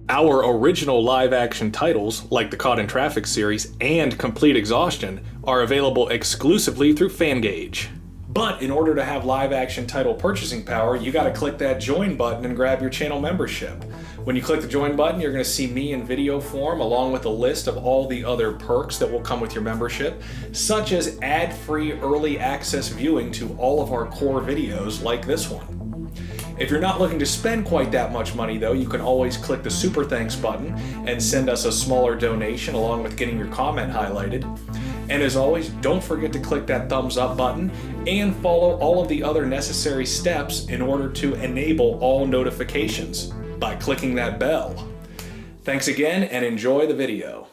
Our original live-action titles, like the Caught in Traffic series and Complete Exhaustion, are available exclusively through Fangage. But in order to have live-action title purchasing power, you gotta click that join button and grab your channel membership. When you click the join button, you're gonna see me in video form along with a list of all the other perks that will come with your membership, such as ad-free early access viewing to all of our core videos like this one. If you're not looking to spend quite that much money though, you can always click the Super Thanks button and send us a smaller donation along with getting your comment highlighted. And as always, don't forget to click that thumbs up button and follow all of the other necessary steps in order to enable all notifications by clicking that bell. Thanks again and enjoy the video.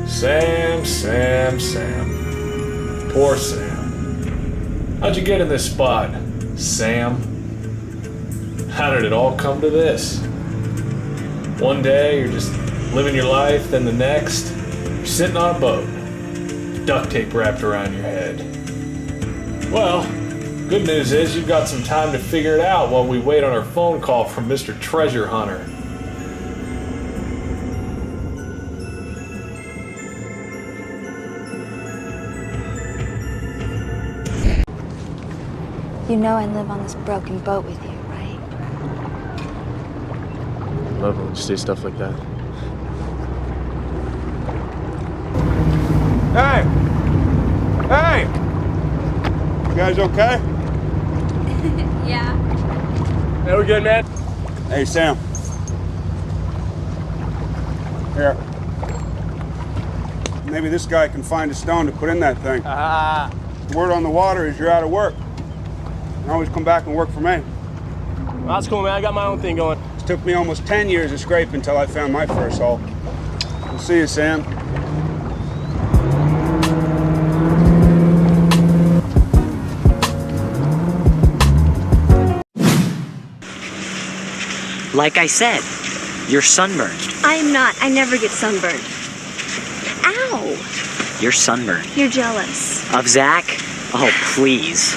Sam. Poor Sam. How'd you get in this spot, Sam? How did it all come to this? One day you're just living your life, then the next, you're sitting on a boat, duct tape wrapped around your head. Well, good news is you've got some time to figure it out while we wait on our phone call from Mr. Treasure Hunter. You know I live on this broken boat with you, right? I love it when you say stuff like that. Hey! Hey! You guys okay? Yeah. Hey, we're good, man. Hey, Sam. Here. Maybe this guy can find a stone to put in that thing. The word on the water is you're out of work. You can always come back and work for me. Well, that's cool, man. I got my own thing going. It took me almost 10 years of scraping until I found my first hole. We'll see you, Sam. Like I said, you're sunburned. I'm not. I never get sunburned. Ow! You're sunburned. You're jealous. Of Zach? Oh, please.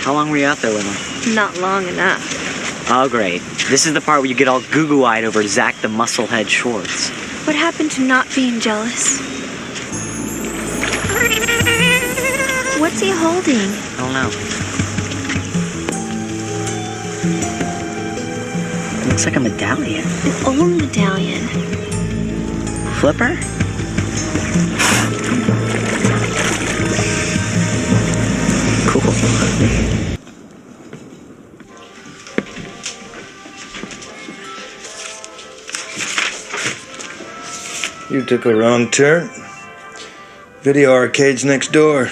How long were you out there with him? Not long enough. Oh, great. This is the part where you get all goo-goo-eyed over Zach the Musclehead Schwartz. What happened to not being jealous? What's he holding? I don't know. It looks like a medallion. An old medallion. Flipper? Cool. You took a wrong turn. Video arcade's next door.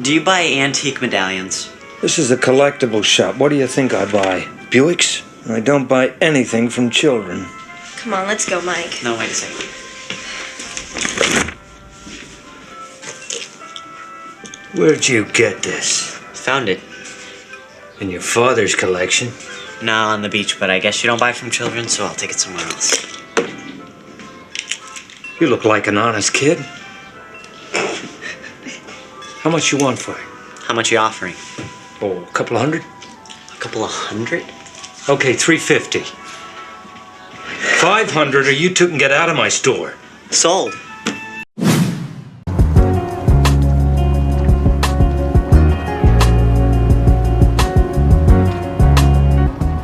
Do you buy antique medallions? This is a collectible shop. What do you think I buy? Buicks? I don't buy anything from children. Come on, let's go, Mike. No, wait a second. Where'd you get this? Found it. In your father's collection? No, on the beach, but I guess you don't buy from children, so I'll take it somewhere else. You look like an honest kid. How much you want for it? How much are you offering? Oh, a couple of hundred? A couple of hundred? Okay, 350. 500 or you two can get out of my store. Sold.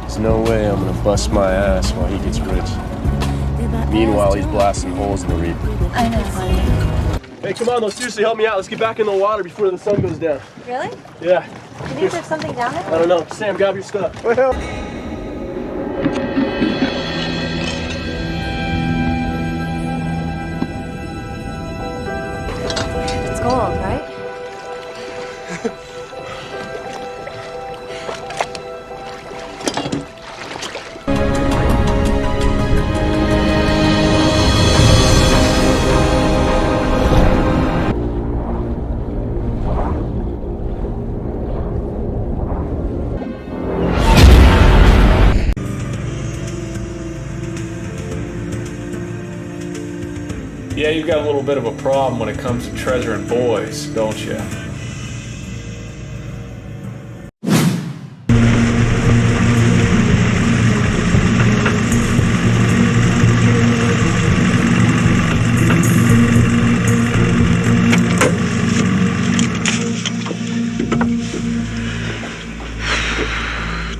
There's no way I'm gonna bust my ass while he gets rich. Meanwhile, he's blasting holes in the reef. I know, honey. Hey, come on, though. Seriously, help me out. Let's get back in the water before the sun goes down. Really? Yeah. You think there's something down there? I don't know. Sam, grab your stuff. It's gold, right? Yeah, you've got a little bit of a problem when it comes to treasuring boys, don't you?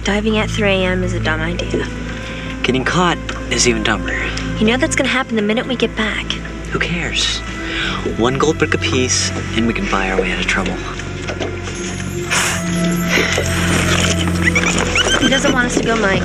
Diving at 3 a.m. is a dumb idea. Getting caught is even dumber. You know that's gonna happen the minute we get back. Who cares? 1 gold brick apiece, and we can buy our way out of trouble. He doesn't want us to go, Mike.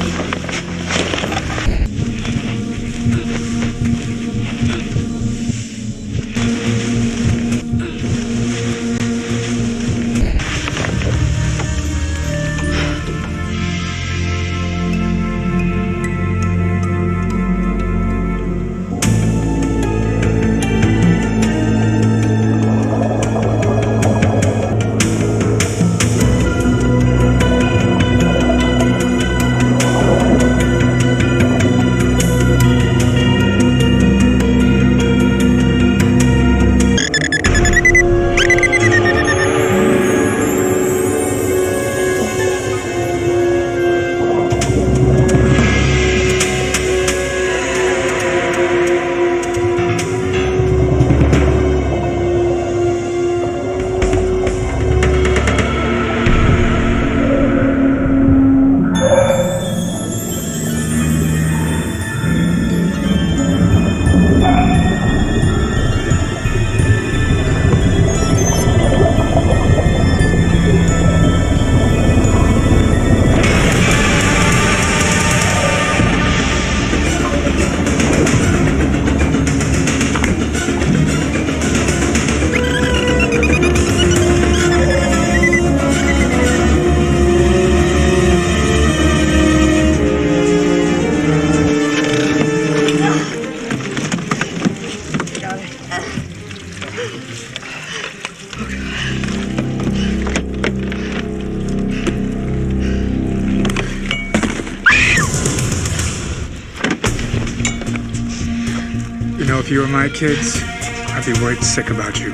You know, if you were my kids, I'd be worried sick about you.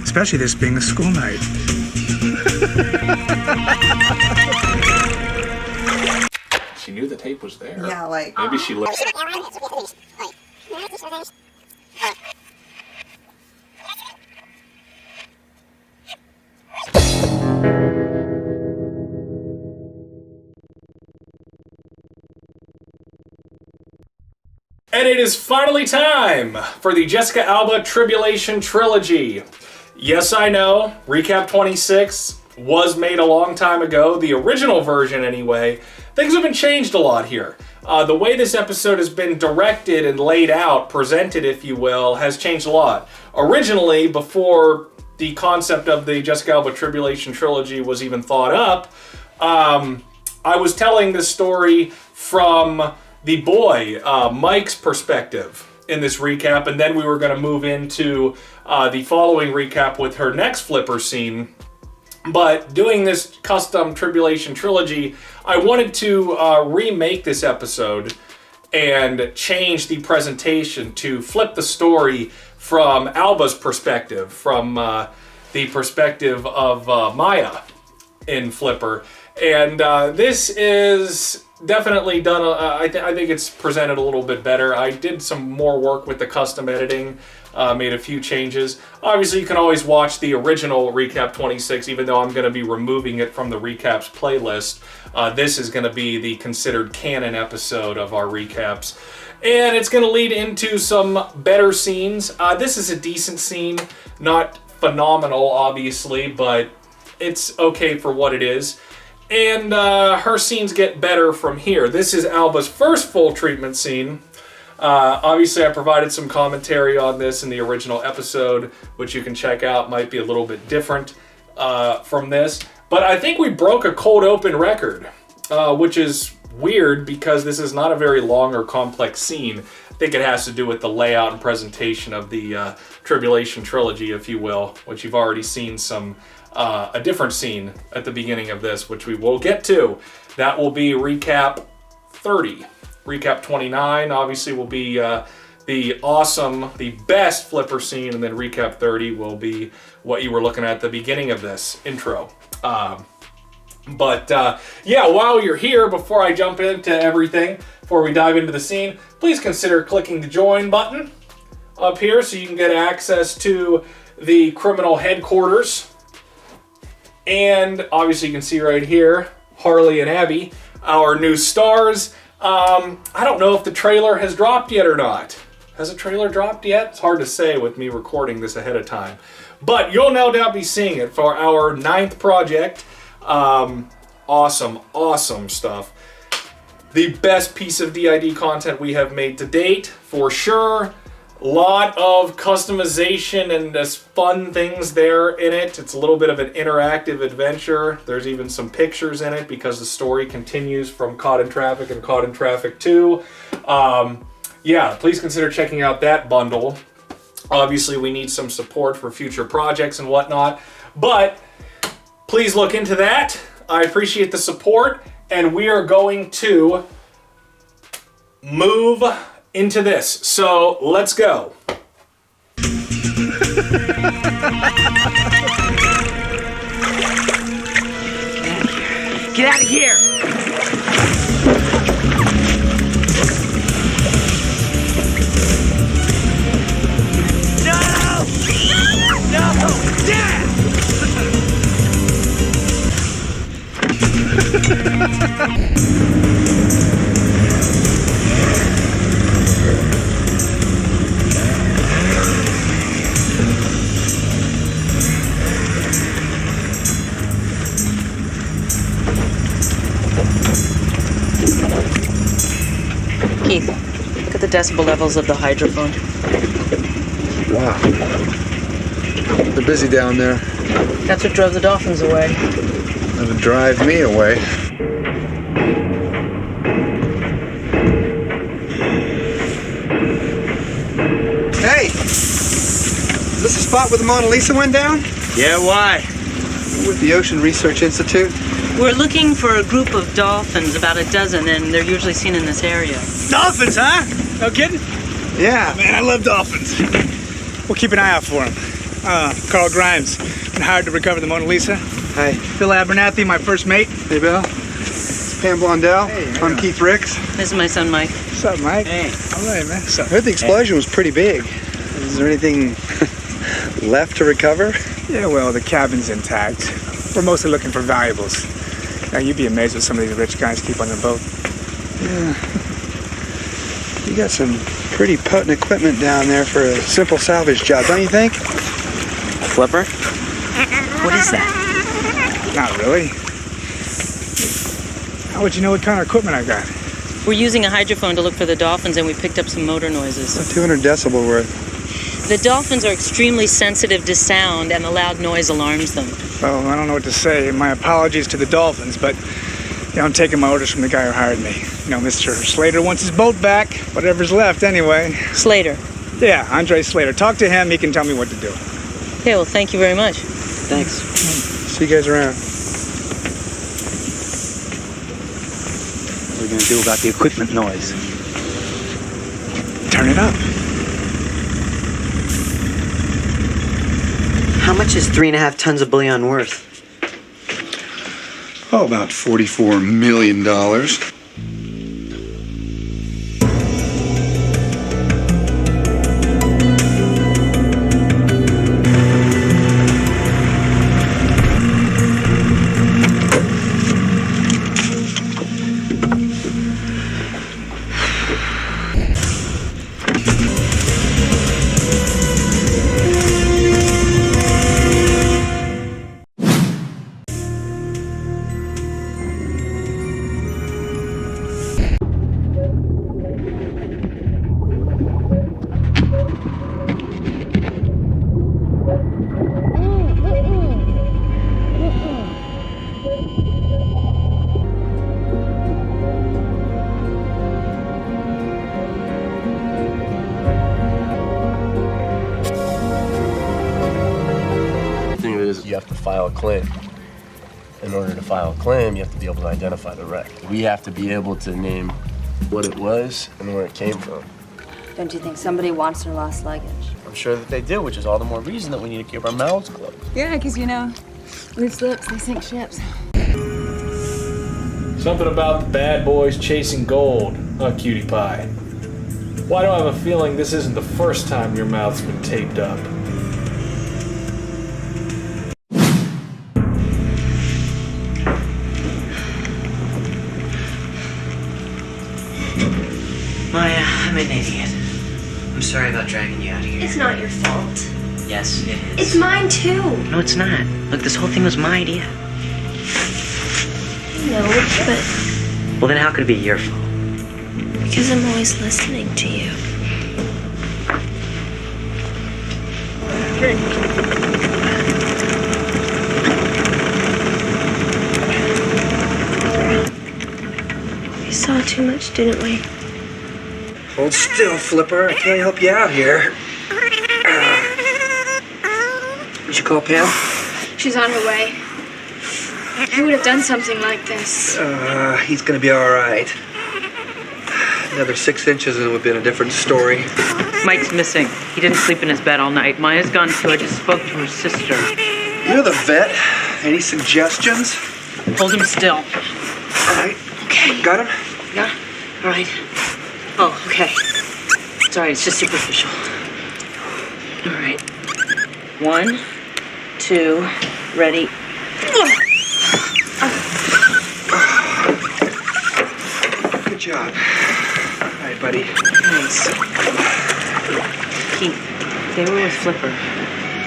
Especially this being a school night. She knew the tape was there. Yeah, like... Maybe she looked... And it is finally time for the Jessica Alba Tribulation Trilogy. Yes, I know, ReKap 26 was made a long time ago, the original version anyway. Things have been changed a lot here. The way this episode has been directed and laid out, presented if you will, has changed a lot. Originally, before the concept of the Jessica Alba Tribulation Trilogy was even thought up, I was telling this story from the boy, Mike's perspective in this recap, and then we were going to move into the following recap with her next flipper scene. But doing this custom Tribulation Trilogy, I wanted to remake this episode and change the presentation to flip the story from Alba's perspective, from the perspective of Maya in Flipper. And this is definitely done, I think it's presented a little bit better. I did some more work with the custom editing, made a few changes. Obviously, you can always watch the original ReKap 26, even though I'm going to be removing it from the recaps playlist. This is going to be the considered canon episode of our recaps. And it's going to lead into some better scenes. This is a decent scene, not phenomenal, obviously, but it's okay for what it is. And her scenes get better from here. This is Alba's first full treatment scene. Obviously, I provided some commentary on this in the original episode, which you can check out. Might be a little bit different from this. But I think we broke a cold open record, which is weird because this is not a very long or complex scene. I think it has to do with the layout and presentation of the Tribulation Trilogy, if you will, which you've already seen some... a different scene at the beginning of this, which we will get to. That will be ReKap 30. ReKap 29, obviously, will be the the awesome, the best flipper scene, and then recap 30 will be what you were looking at the beginning of this intro. Yeah, while you're here, before I jump into everything, before we dive into the scene, please consider clicking the join button up here so you can get access to the criminal headquarters. And obviously you can see right here, Harley and Abby, our new stars. I don't know if the trailer has dropped yet or not. Has the trailer dropped yet? It's hard to say with me recording this ahead of time. But you'll no doubt be seeing it for our 9th project. Awesome stuff. The best piece of DID content we have made to date, for sure. Lot of customization and just fun things there in it. It's a little bit of an interactive adventure. There's even some pictures in it because the story continues from Caught in Traffic and Caught in Traffic 2. Yeah, please consider checking out that bundle. Obviously, we need some support for future projects and whatnot, but please look into that. I appreciate the support, and we are going to move into this. So let's go. Get out of here! No! No! Dad! Keith, look at the decibel levels of the hydrophone. Wow. They're busy down there. That's what drove the dolphins away. That'll drive me away. Hey! Is this the spot where the Mona Lisa went down? Yeah, why? With the Ocean Research Institute? We're looking for a group of dolphins, about a dozen, and they're usually seen in this area. Dolphins, huh? No kidding? Yeah. Man, I love dolphins. We'll keep an eye out for them. Carl Grimes, been hired to recover the Mona Lisa. Hi. Bill Abernathy, my first mate. Hey, Bill. It's Pam Blondell. Hey, I'm Keith Ricks. This is my son, Mike. What's up, Mike? Hey. All right, man. I heard the explosion was pretty big. Is there anything left to recover? Yeah, well, the cabin's intact. We're mostly looking for valuables. Now, you'd be amazed what some of these rich guys keep on their boat. Yeah. You got some pretty potent equipment down there for a simple salvage job, don't you think? Flipper? What is that? Not really. How would you know what kind of equipment I got? We're using a hydrophone to look for the dolphins, and we picked up some motor noises. 200 decibel worth. The dolphins are extremely sensitive to sound, and the loud noise alarms them. Well, I don't know what to say. My apologies to the dolphins, but I'm taking my orders from the guy who hired me. Mr. Slater wants his boat back, whatever's left anyway. Slater. Yeah, Andre Slater. Talk to him, he can tell me what to do. Okay, well, thank you very much. Thanks. See you guys around. What are we gonna do about the equipment noise? Turn it up. How much is 3.5 tons of bullion worth? Oh, about $44 million. You have to file a claim. In order to file a claim, you have to be able to identify the wreck. We have to be able to name what it was and where it came from. Don't you think somebody wants their lost luggage? I'm sure that they do, which is all the more reason that we need to keep our mouths closed. Yeah, because, you know, loose lips, they sink ships. Something about the bad boys chasing gold, huh, cutie pie? Why do I have a feeling this isn't the first time your mouth's been taped up? Maya, I'm an idiot. I'm sorry about dragging you out of here. It's not your fault. Yes, it is. It's mine too. No, it's not. Look, this whole thing was my idea. No, but Well, then how could it be your fault? because I'm always listening to you. We saw too much, didn't we? Hold still, Flipper. I can't help you out here. Did you call Pam? She's on her way. Who would have done something like this? He's gonna be all right. Another 6 inches and it would have been a different story. Mike's missing. He didn't sleep in his bed all night. Maya's gone too. I just spoke to her sister. You're the vet. Any suggestions? Hold him still. All right. Okay. Got him? Yeah. All right. Oh, okay. It's all right. It's just superficial. All right. 1, 2, ready. Good job. All right, buddy. Nice. Keith, they were with Flipper.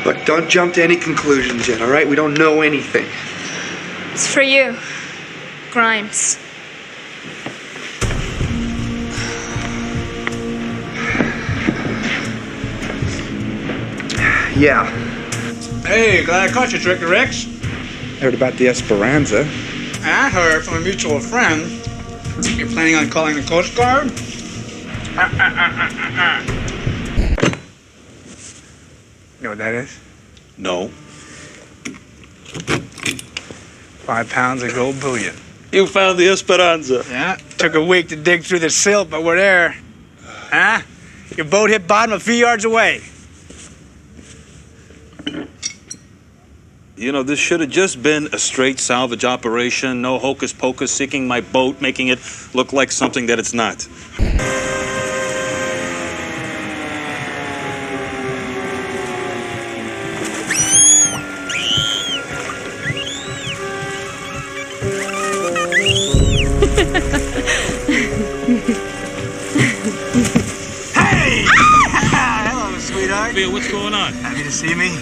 Look, don't jump to any conclusions yet, all right? We don't know anything. It's for you, Grimes. Yeah. Hey, glad I caught you, Trick Rex. Heard about the Esperanza. I heard from a mutual friend you're planning on calling the Coast Guard. You know what that is? No. 5 pounds of gold bullion. You found the Esperanza. Yeah, took a week to dig through the silt, but we're there. Huh? Your boat hit bottom a few yards away. You know, this should have just been a straight salvage operation. No hocus pocus, sinking my boat, making it look like something that it's not. Hey! Hello, sweetheart. Sophia, what's going on? Happy to see me?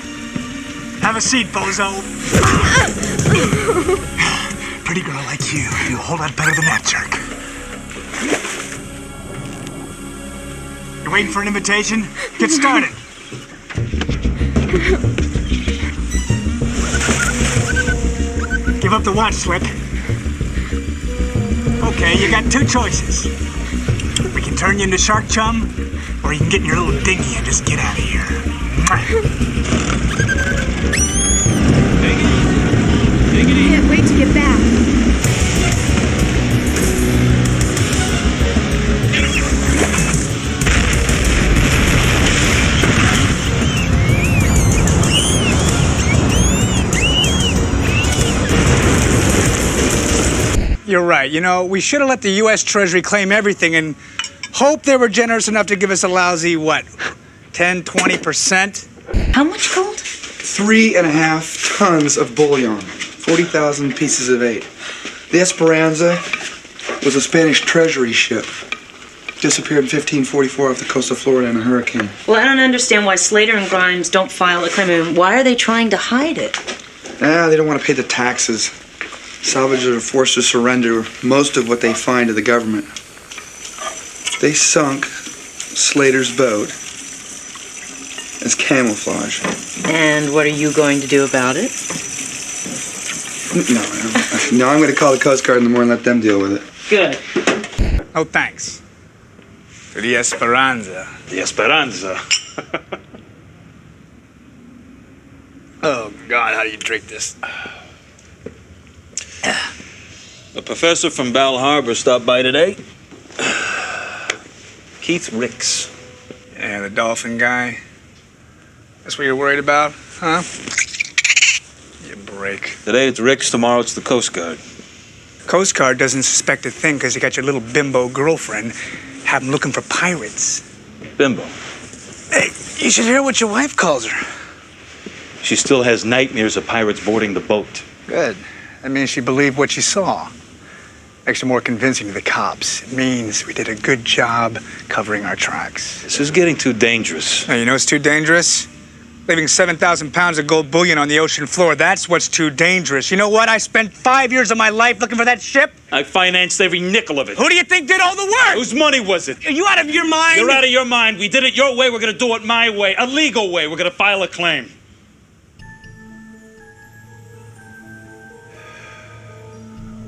Have a seat, bozo. Pretty girl like you do a whole lot better than that jerk. You waiting for an invitation? Get started. Give up the watch, Slick. Okay, you got 2 choices. We can turn you into shark chum, or you can get in your little dinghy and just get out of here. Can't wait to get back. You're right. You know, we should have let the U.S. Treasury claim everything and hope they were generous enough to give us a lousy, what, 10, 20%? How much gold? 3.5 tons of bullion. 40,000 pieces of 8. The Esperanza was a Spanish treasury ship. Disappeared in 1544 off the coast of Florida in a hurricane. Well, I don't understand why Slater and Grimes don't file a claim. I mean, why are they trying to hide it? They don't want to pay the taxes. Salvagers are forced to surrender most of what they find to the government. They sunk Slater's boat as camouflage. And what are you going to do about it? No, I'm going to call the Coast Guard in the morning and let them deal with it. Good. Oh, thanks. For the Esperanza. The Esperanza. Oh, God, how do you drink this? A professor from Bal Harbor stopped by today. Keith Ricks. Yeah, the dolphin guy. That's what you're worried about, huh? You break. Today it's Rick's, tomorrow it's the Coast Guard. Coast Guard doesn't suspect a thing because you got your little bimbo girlfriend. Have them looking for pirates. Bimbo. Hey, you should hear what your wife calls her. She still has nightmares of pirates boarding the boat. Good. That means she believed what she saw. Makes her more convincing to the cops. It means we did a good job covering our tracks. This is getting too dangerous. Now, you know what's too dangerous? Leaving 7,000 pounds of gold bullion on the ocean floor. That's what's too dangerous. You know what? I spent 5 years of my life looking for that ship. I financed every nickel of it. Who do you think did all the work? Whose money was it? Are you out of your mind? You're out of your mind. We did it your way. We're going to do it my way. A legal way. We're going to file a claim.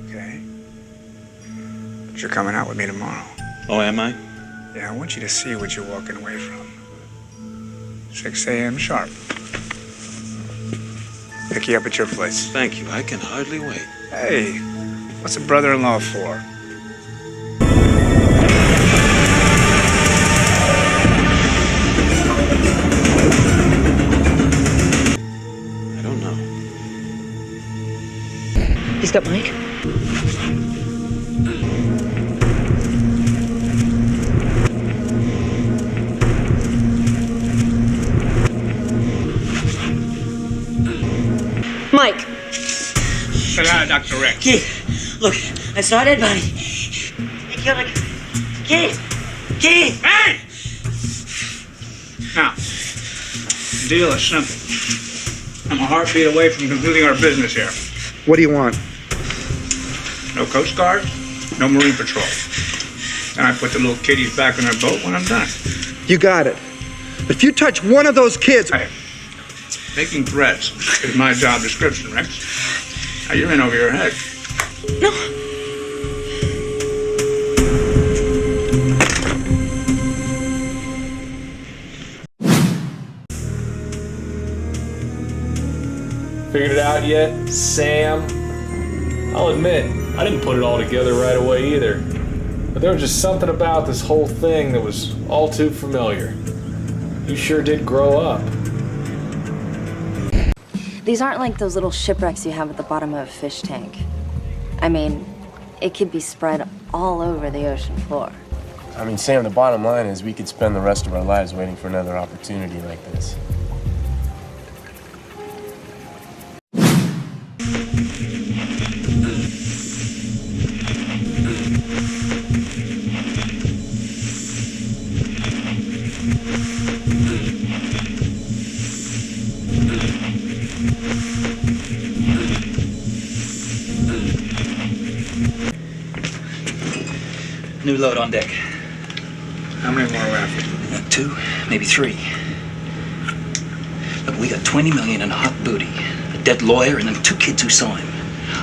Okay. But you're coming out with me tomorrow. Oh, am I? Yeah, I want you to see what you're walking away from. 6 a.m. sharp. Pick you up at your place. Thank you. I can hardly wait. Hey, what's a brother-in-law for? I don't know. He's got Mike. Mike. Sit down, Dr. Rick. Keith, look, I saw a dead body. Hey, Keith! Hey! Now, the deal is simple. I'm a heartbeat away from concluding our business here. What do you want? No Coast Guard, no Marine Patrol. And I put the little kiddies back on their boat when I'm done. You got it. But if you touch one of those kids... Hey, making threats is my job description, Rex. Now, you're in over your head. No. Figured it out yet, Sam? I'll admit, I didn't put it all together right away either. But there was just something about this whole thing that was all too familiar. You sure did grow up. These aren't like those little shipwrecks you have at the bottom of a fish tank. I mean, it could be spread all over the ocean floor. I mean, Sam, the bottom line is we could spend the rest of our lives waiting for another opportunity like this. New load on deck. How many more are we after? 2, maybe 3. Look, we got 20 million in hot booty, a dead lawyer, and them 2 kids who saw him.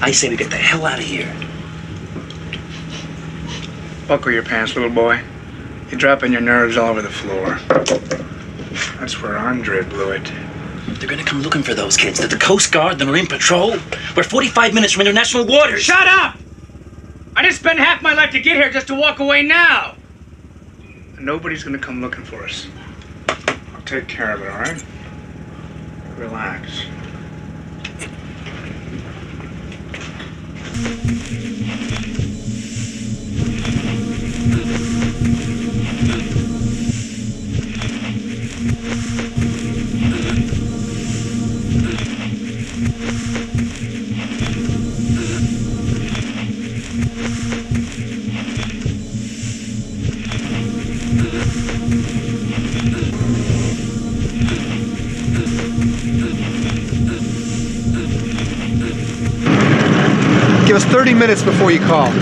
I say we get the hell out of here. Buckle your pants, little boy. You're dropping your nerves all over the floor. That's where Andre blew it. They're gonna come looking for those kids. They're the Coast Guard, the Marine Patrol. We're 45 minutes from international waters. Shut up! I didn't spend half my life to get here just to walk away now. Nobody's gonna come looking for us. I'll take care of it, all right? Relax. Give us 30 minutes before you call.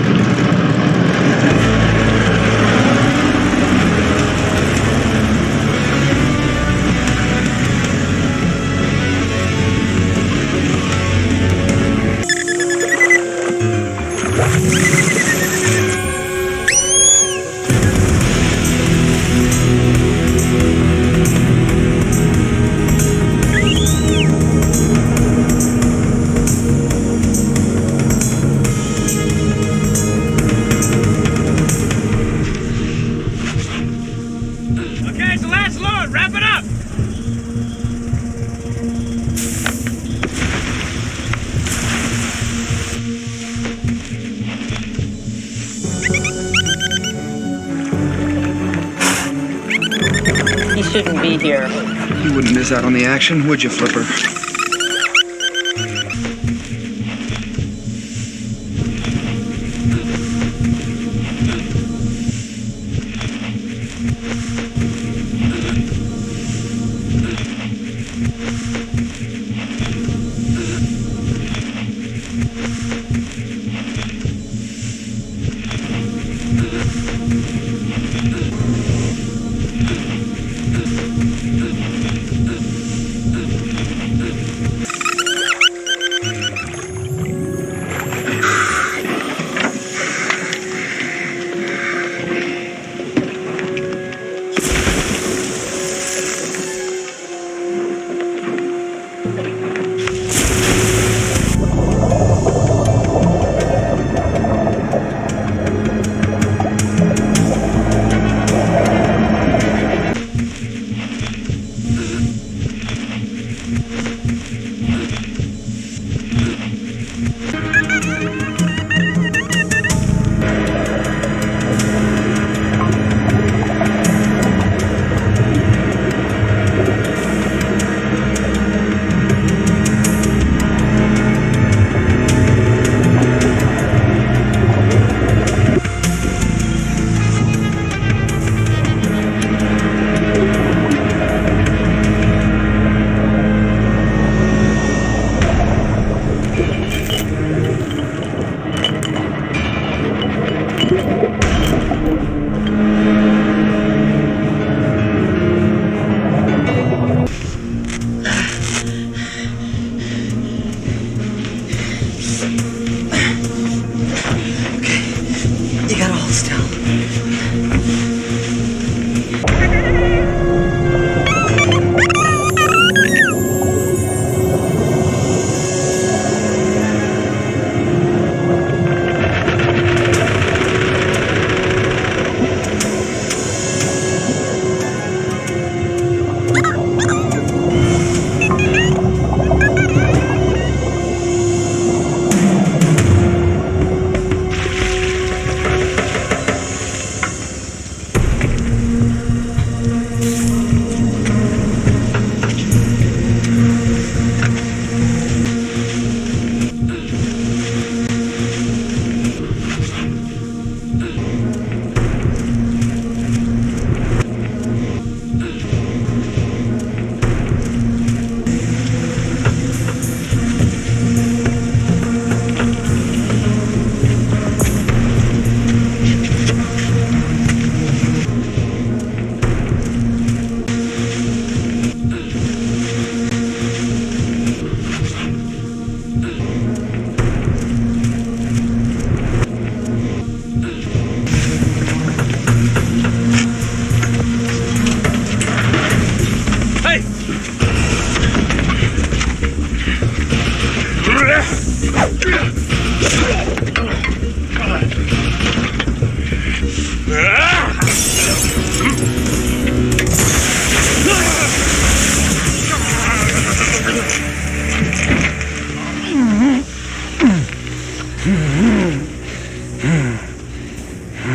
shouldn't be here. You wouldn't miss out on the action, would you, Flipper?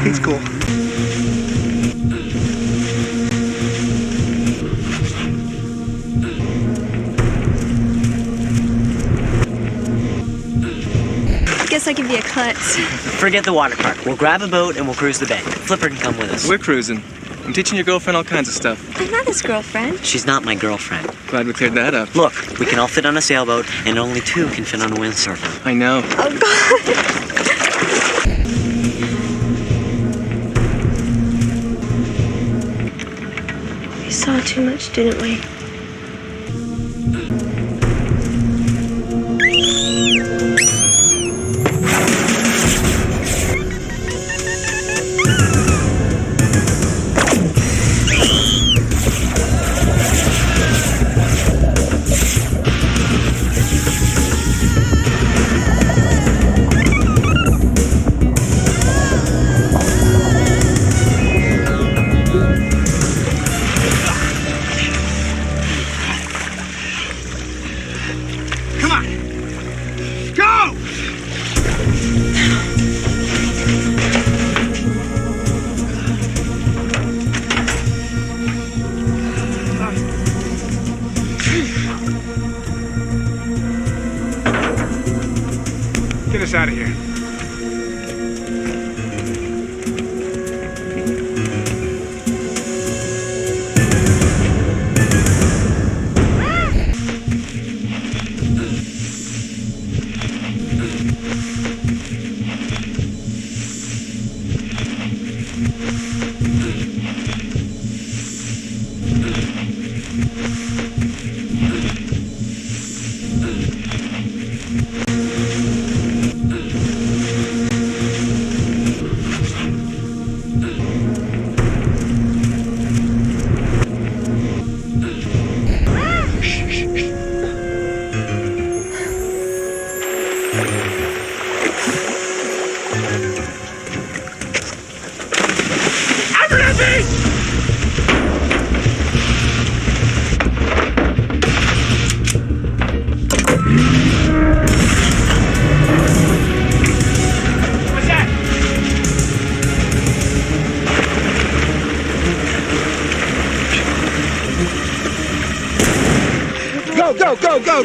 He's cool. Guess I could be a klutz. Forget the water park. We'll grab a boat and we'll cruise the bay. Flipper can come with us. We're cruising. I'm teaching your girlfriend all kinds of stuff. I'm not his girlfriend. She's not my girlfriend. Glad we cleared that up. Look, we can all fit on a sailboat, and only two can fit on a windsurfer. I know. Oh, God. We saw too much, didn't we?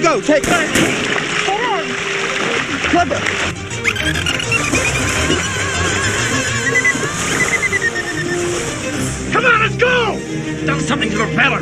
Go, take it. Clever. Come on, let's go! Done something to the propeller.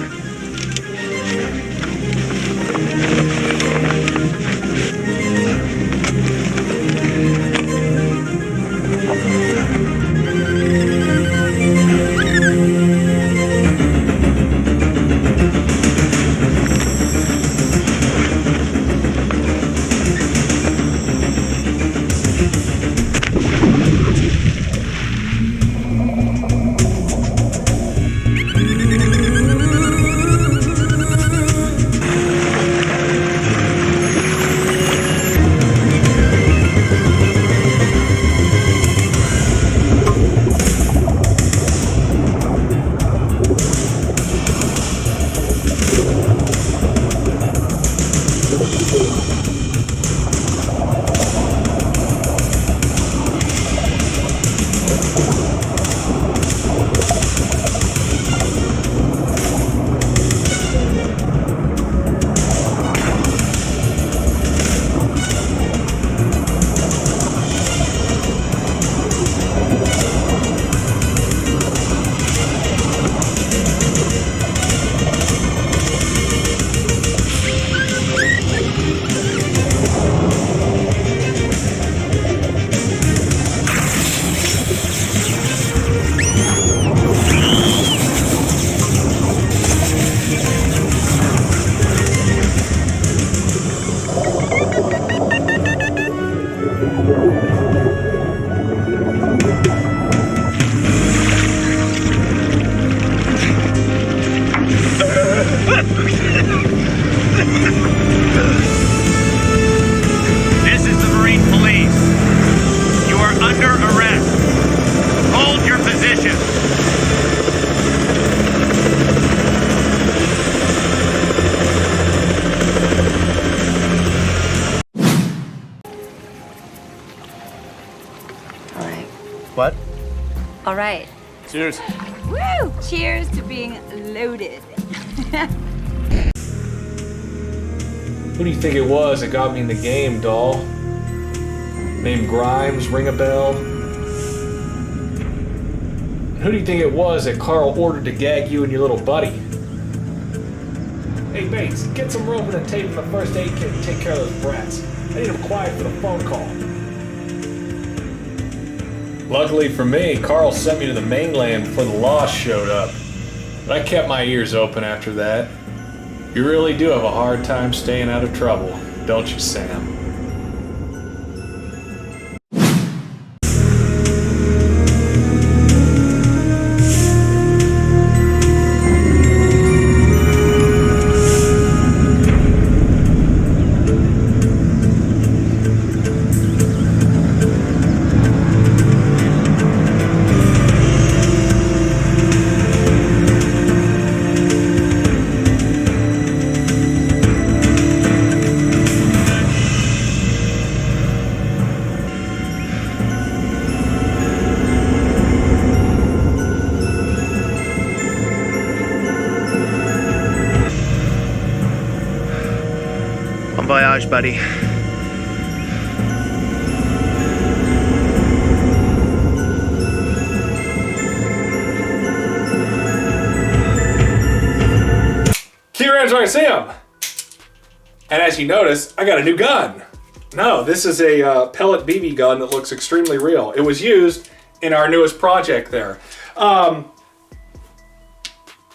This is the Marine Police. You are under arrest. Hold your position. All right. What? All right. Cheers. Woo! Cheers to being loaded. Who do you think it was that got me in the game, doll? Name Grimes, ring a bell? And who do you think it was that Carl ordered to gag you and your little buddy? Hey Bates, get some rope and a tape from the first aid kit and take care of those brats. I need them quiet for the phone call. Luckily for me, Carl sent me to the mainland before the Lost showed up. But I kept my ears open after that. You really do have a hard time staying out of trouble, don't you, Sam? Bon voyage, buddy. Keep your hands where I see 'em. And as you notice, I got a new gun. No, this is a pellet BB gun that looks extremely real. It was used in our newest project there.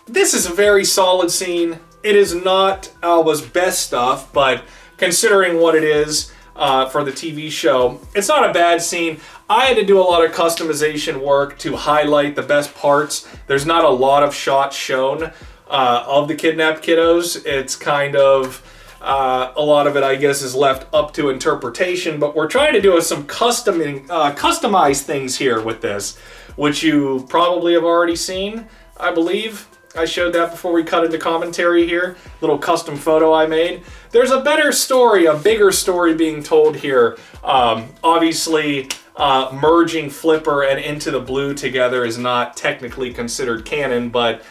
This is a very solid scene. It is not Alba's best stuff, but considering what it is for the TV show, it's not a bad scene. I had to do a lot of customization work to highlight the best parts. There's not a lot of shots shown of the kidnapped kiddos. It's kind of, a lot of it, I guess, is left up to interpretation, but we're trying to do some customized things here with this, which you probably have already seen, I believe. I showed that before we cut into commentary here. Little custom photo I made. There's a better story, a bigger story being told here. Obviously, merging Flipper and Into the Blue together is not technically considered canon, but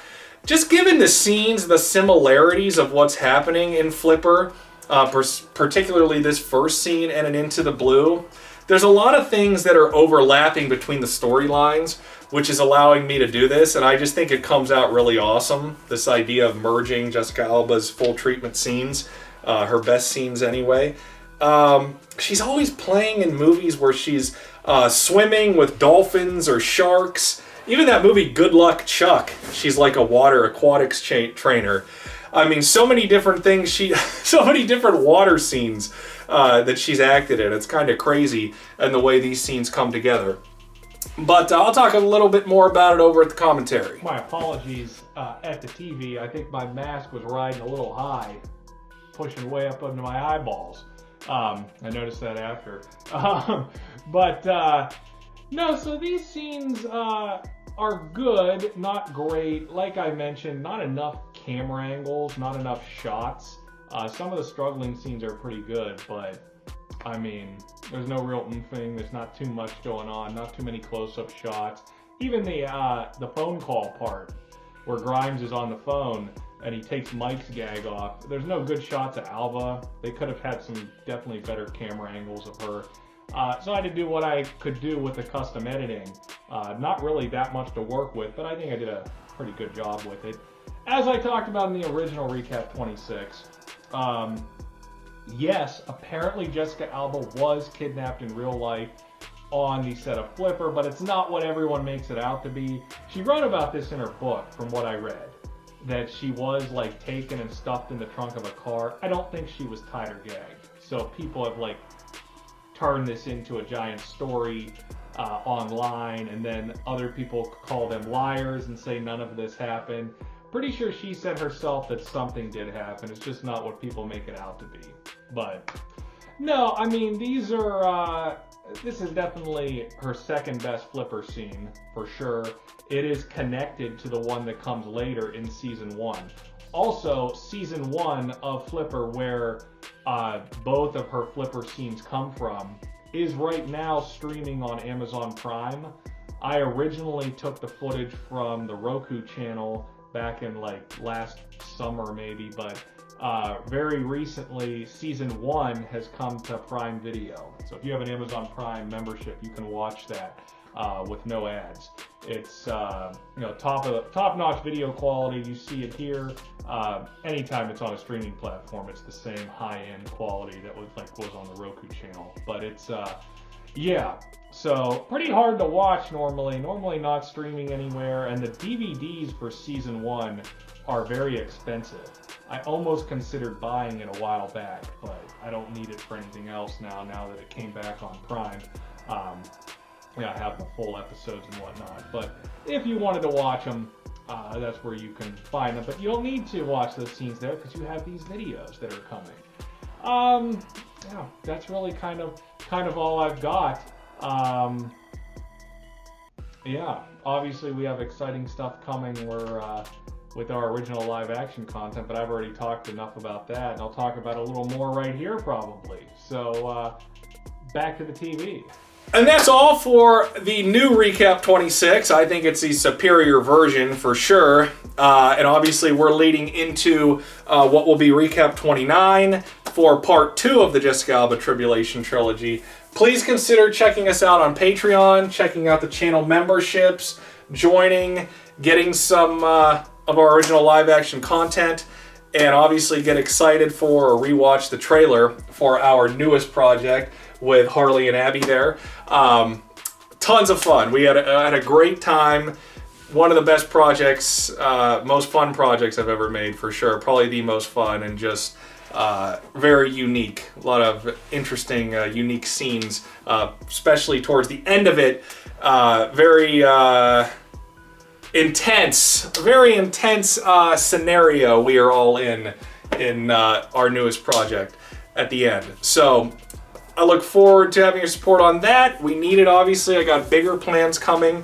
just given the scenes, the similarities of what's happening in Flipper, particularly this first scene and an Into the Blue, there's a lot of things that are overlapping between the storylines, which is allowing me to do this, and I just think it comes out really awesome, this idea of merging Jessica Alba's full treatment scenes, her best scenes anyway. She's always playing in movies where she's swimming with dolphins or sharks. Even that movie Good Luck Chuck, she's like a water aquatics trainer. I mean, so many different things, so many different water scenes that she's acted in. It's kind of crazy in the way these scenes come together. But I'll talk a little bit more about it over at the commentary. My apologies at the TV. I think my mask was riding a little high, pushing way up into my eyeballs. I noticed that after. No, so these scenes are good, not great. Like I mentioned, not enough camera angles, not enough shots. Some of the struggling scenes are pretty good, but I mean, there's no real oomphing, there's not too much going on, not too many close-up shots. Even the phone call part, where Grimes is on the phone and he takes Mike's gag off, there's no good shots of Alba. They could have had some definitely better camera angles of her. So I had to do what I could do with the custom editing. Not really that much to work with, but I think I did a pretty good job with it. As I talked about in the original ReKap 26, yes, apparently Jessica Alba was kidnapped in real life on the set of Flipper, but it's not what everyone makes it out to be. She wrote about this in her book, from what I read, that she was like taken and stuffed in the trunk of a car. I don't think she was tied or gagged. So people have like turned this into a giant story online, and then other people call them liars and say none of this happened. Pretty sure she said herself that something did happen. It's just not what people make it out to be. But no, I mean, these are this is definitely her second best Flipper scene for sure. It is connected to the one that comes later in season 1. Also, season 1 of Flipper, where both of her Flipper scenes come from, is right now streaming on Amazon Prime. I originally took the footage from the Roku channel back in like last summer maybe, but very recently season 1 has come to Prime Video. So if you have an Amazon Prime membership, you can watch that with no ads. It's top-notch video quality. You see it here. Anytime it's on a streaming platform, it's the same high-end quality that was on the Roku channel. But it's yeah, so pretty hard to watch normally not streaming anywhere, and the DVDs for season 1 are very expensive. I almost considered buying it a while back, but I don't need it for anything else now that it came back on Prime. I have the full episodes and whatnot, but if you wanted to watch them, that's where you can find them. But you don't need to watch those scenes there because you have these videos that are coming. Yeah, that's really kind of all I've got. Yeah, obviously we have exciting stuff coming. We're with our original live action content, but I've already talked enough about that, and I'll talk about it a little more right here probably. So back to the TV. And that's all for the new ReKap 26. I think it's the superior version for sure. And obviously we're leading into what will be ReKap 29 for part 2 of the Jessica Alba Tribulation trilogy. Please consider checking us out on Patreon, checking out the channel memberships, joining, getting some of our original live action content, and obviously get excited for or rewatch the trailer for our newest project with Harley and Abby there. Tons of fun. We had a great time one of the best projects, most fun projects I've ever made for sure. Probably the most fun and just very unique. A lot of interesting, unique scenes, especially towards the end of it. Very intense scenario we are all in our newest project at the end. So I look forward to having your support on that. We need it, obviously. I got bigger plans coming.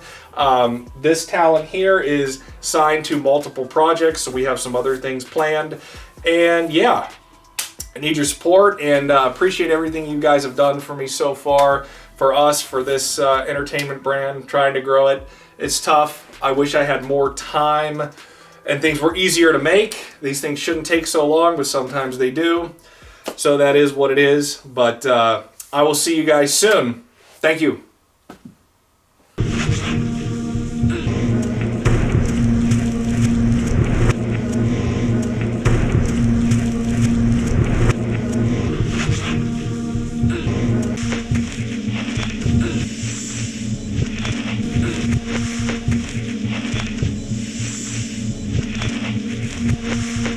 This talent here is signed to multiple projects, so we have some other things planned. And yeah, I need your support and appreciate everything you guys have done for me so far, for us, for this entertainment brand, trying to grow it. It's tough. I wish I had more time and things were easier to make. These things shouldn't take so long, but sometimes they do. So that is what it is. But I will see you guys soon. Thank you. Thank you.